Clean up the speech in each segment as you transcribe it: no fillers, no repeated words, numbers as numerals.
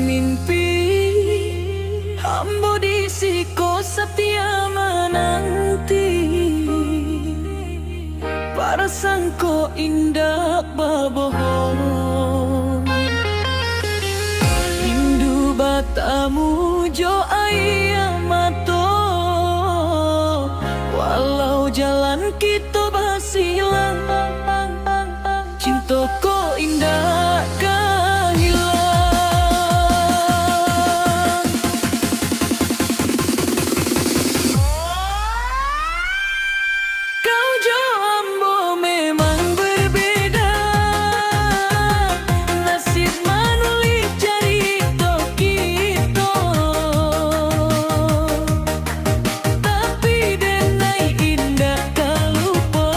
mimpi ambo disiko setia menanti. Parasangko indah babohong, rindu batamu jo ayamato. Walau jalan kita basilang, cintaku indah kan hilang. Kau jo ambo memang berbeda, nasib manulis cerita kita. Tapi denai indah kalupa,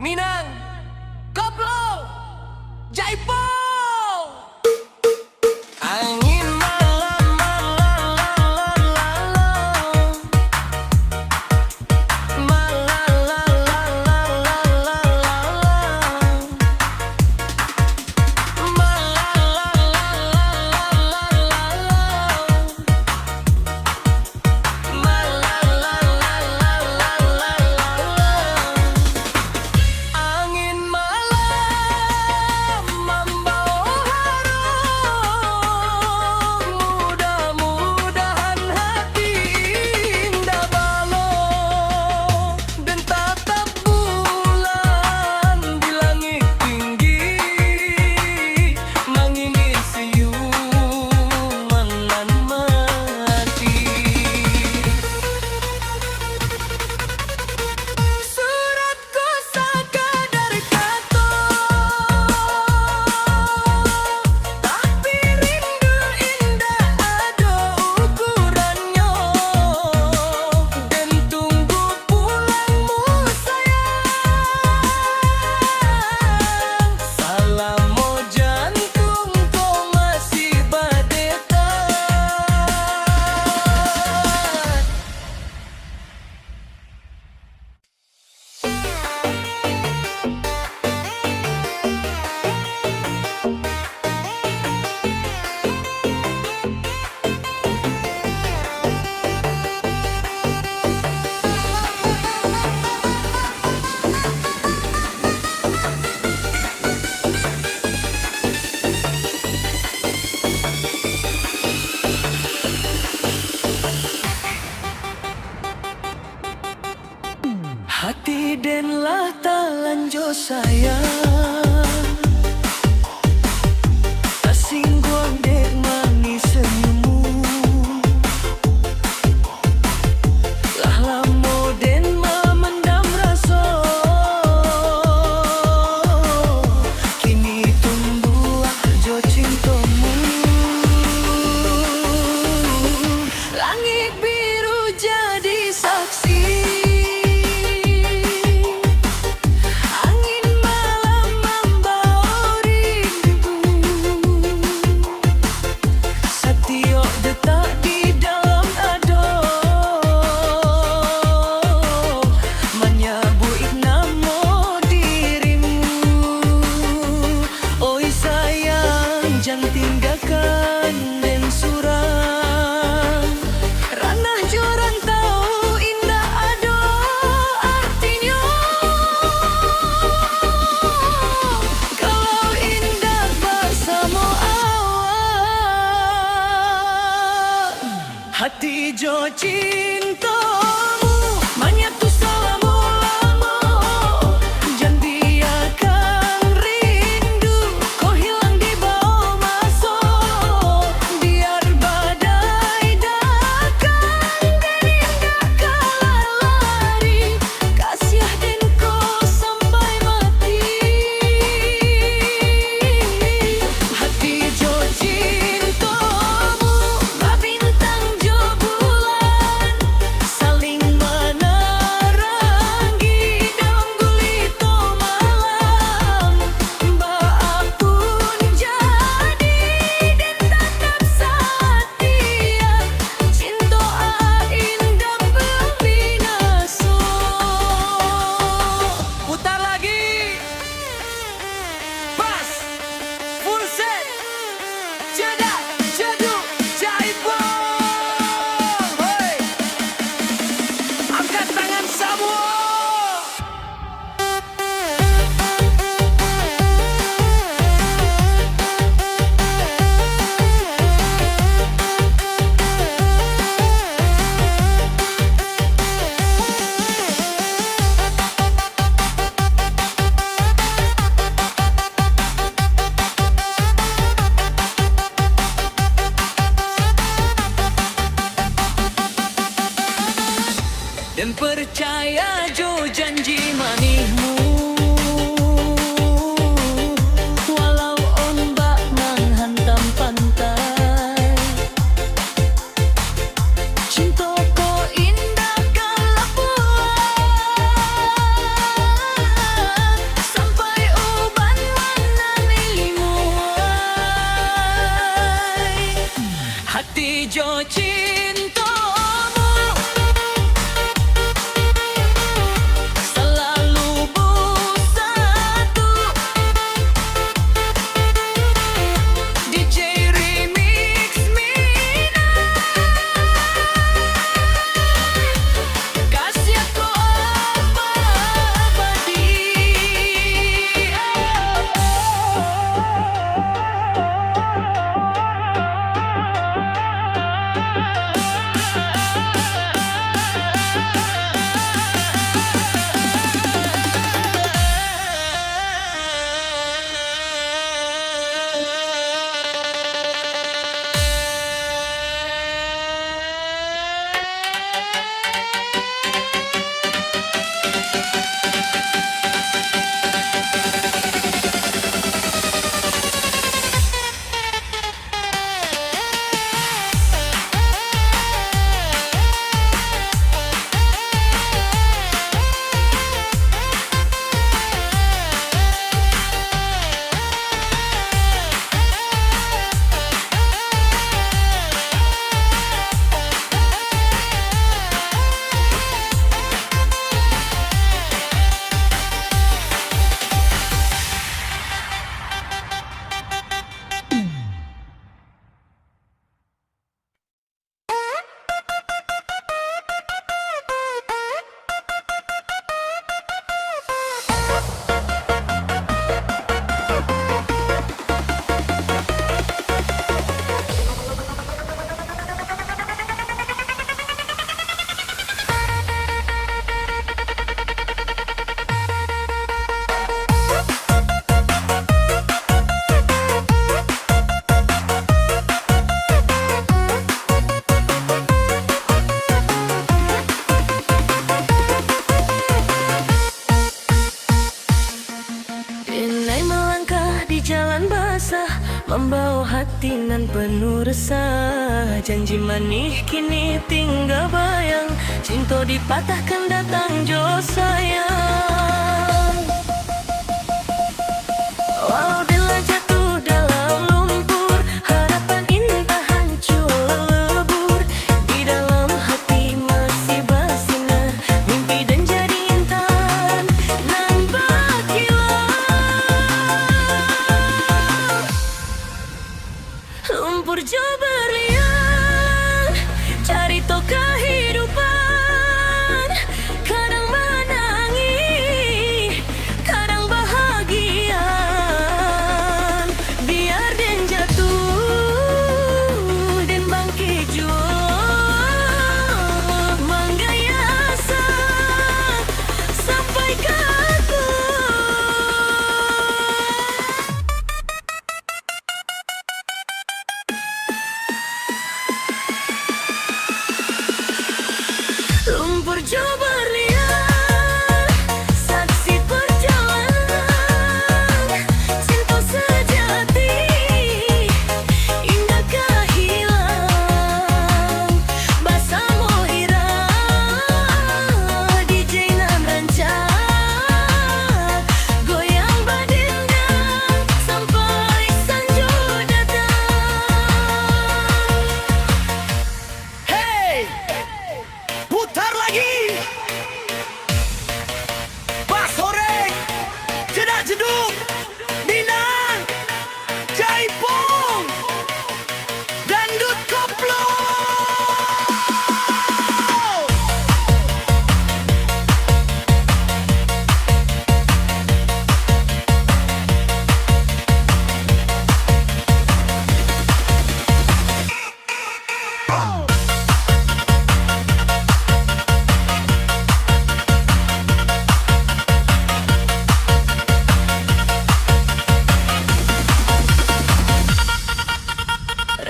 Minang, Koplo, Jaipo. Angin malam hati denlah talanjo sayang, tak singgung dek mangi senyummu. Lah lamo den memendam rasa, kini tumbuh jo cintamu. Langit biru jadi saksi, jangan tinggalkan den surang. Ranah jorang tahu indah ado artinya. Kalau indah bersama awak, hati jo cintamu menyatu selama-lama. Jangan biarkan rindu kau hilang di bawah masa. Biar badai datang dan indah kalah lari, kasih dan kau sampai mati. Hati jo cintamu bintang jo bulan, saling menerangi dalam gulita malam. Mbak pun jadi dan tetap setia, cinta indah berbinasa. Putar lagi, pas, full set, jeda, jadu, jaipo. Hoi, angkat tangan semua. Dan percaya jo janji manismu, walau ombak menghantam pantai. Cinta kau indah kalau buat, membawa hati nan penuh resah. Janji manis kini tinggal bayang, cinta dipatahkan datang jo sayang. Walau bila jatuh dalam lumpur, harapan indah hancur lebur. Di dalam hati masih bersinar mimpi dan jadi intan nan berkilau. Lumpur jo berlian, cari toh kehidupan. Kadang menangis, kadang bahagia. Biar den jatuh, den bangkit jua, menggaya asa sampai ke aku. Lumpur jo berlian, saksi perjalanan. Cinta sejati, indakkah hilang. Basamo irah, DJ nan rancak. Goyang badindang, sampai sanjo datang. Hey, putar lagi. Bas horeng, jedak jeduk, Minang, Jaipong, dangdut koplo.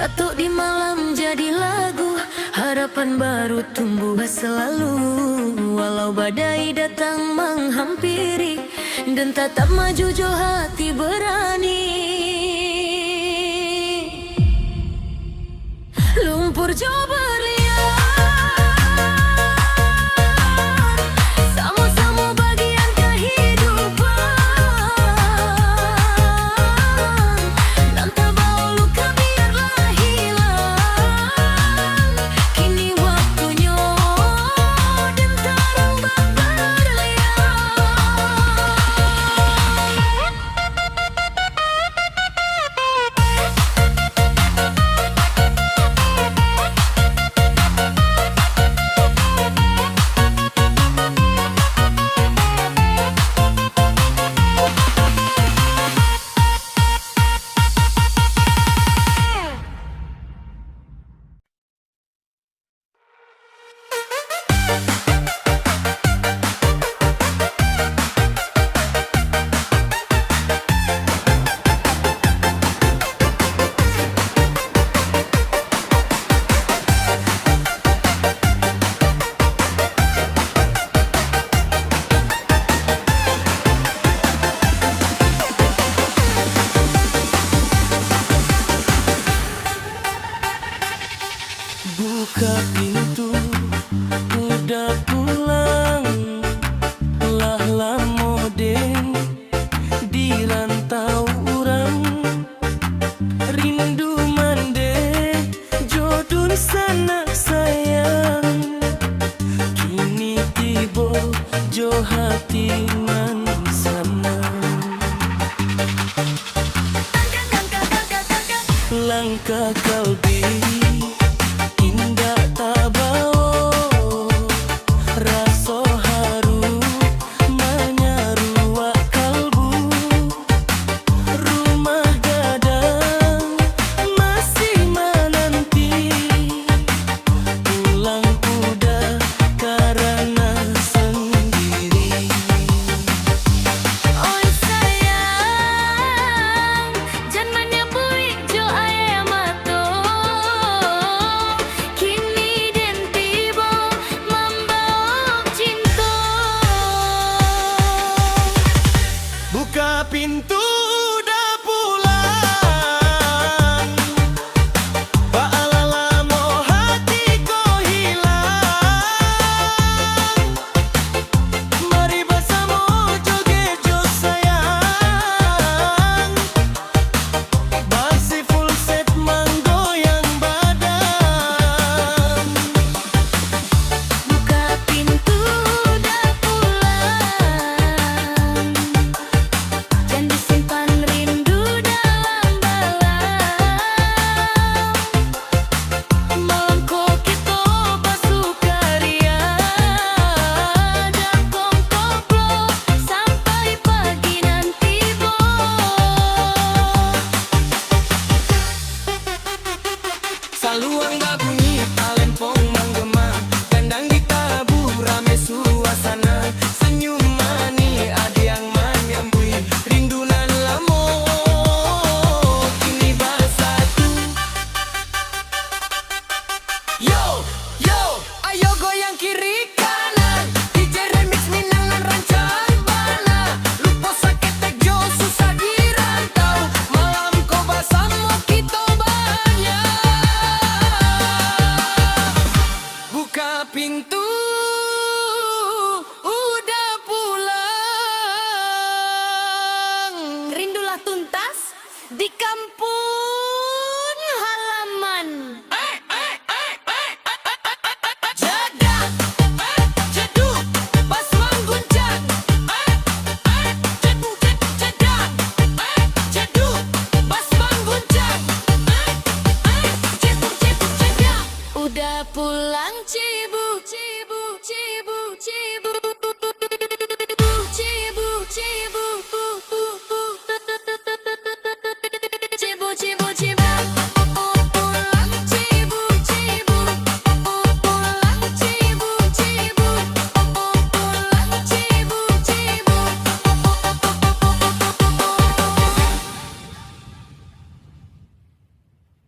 Ratu di malam jadi lagu, harapan baru tumbuh selalu. Walau badai datang menghampiri, dan tetap maju jo hati berani. Lumpur jo berlian, sama-sama bagian kehidupan. Dan tak bau luka biarlah hilang. Kini waktunya dan tarung berlian. Buka pintu, udah pulang. Lah lamo den di rantau urang. Rindu mande jodoh sana sayang. Kini tiba jo hati nan senang. Langkah kalbi indah tabao, rasa haru menyeruak kalbu. Rumah gadang masih menanti, pulang udah karena sendiri. Oi sayang, jangan menyambui jo ayam mato. Kini den tiba membawa cinta. Buka pintu udah pulang. Di